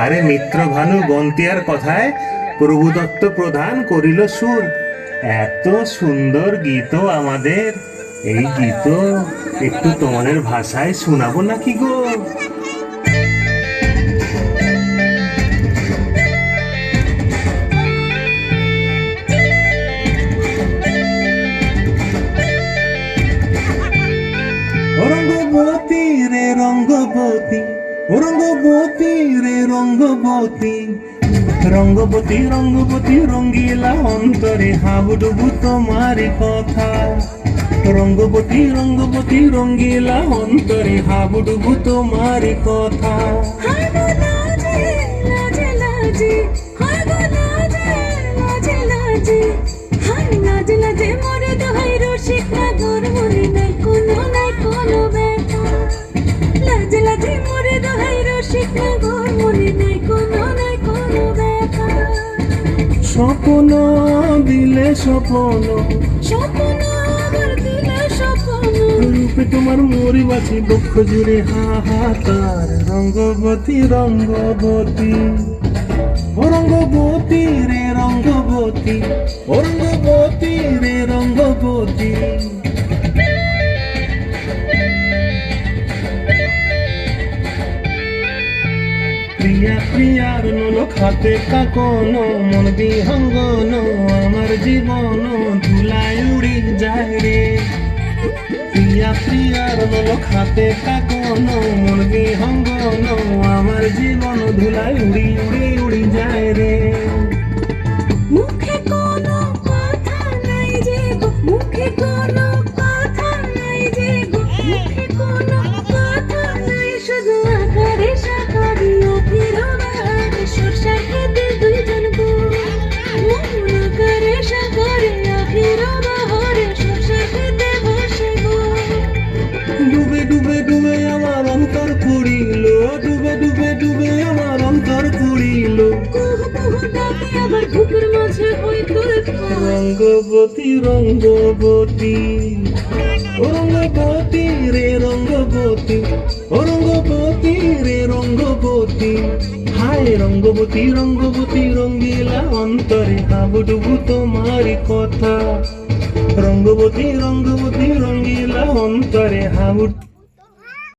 আরে মিত্র ভানু বন্তিয়ার কথায় প্রভুদত্ত প্রধান করিল সুর। এত সুন্দর গীত আমাদের, এই গীত একটু তোমাদের ভাষায় শোনাবো নাকি গো? রঙ্গবতী রে রঙ্গবতী, রঙ্গবতী রে রঙ্গবতী, রঙ্গবতী রঙ্গবতী রঙ্গিলা অন্তরে হাবুডুবু তোমার কথা। রঙ্গবতী রঙ্গবতী রঙ্গিলা অন্তরে হাবুডুবু তোমার কথা। স্বপ্ন দিলে স্বপ্ন, রূপে তোমার মরি বাছি বক্ষ জুড়ে হাহাকার। রঙ্গবতী রঙ্গবতী, ও রঙ্গবতী রে রঙ্গবতী, ও রঙ্গবতী রে রঙ্গবতী। প্রিয়া প্রিয়ার নলক হাতে কাকন, মন বিহঙ্গন আমার জীবন ধুলায় উড়ি যায় রে। প্রিয়া প্রিয়ার নলক হাতে কাকন, মন বিহঙ্গন আমার জীবন ধুলায় উড়ি উড়ি উড়ি যায় রে। মুখে কোনো কথা নাই যে গো, মুখে কোনো কথা নাই যে গো, মুখে কোনো কথা নাই, শুধু আকারে সাকারে অভিরবারে সরষা খেতে দুইজন গো। মন আকারে সাকারে অভিরবারে সরষা খেতে বসে গো। ডুবে ডুবে ডুবে আমার অন্তর পুড়িল, ডুবে ডুবে ডুবে আমার অন্তর পুড়িল। কুহু কুহু ডাকে আবার বুকের মাঝে হই তুলপা। রঙ্গবতী রঙ্গবতী, ও রঙ্গবতী রে রঙ্গবতী, ও রঙ্গবতী রে রঙ্গবতী। হায় রঙ্গবতী রঙ্গবতী রঙ্গিলা অন্তরে হাবুডুবু তোমার কথা। রঙ্গবতী রঙ্গবতী রঙ্গিলা অন্তরে হাবুডুবু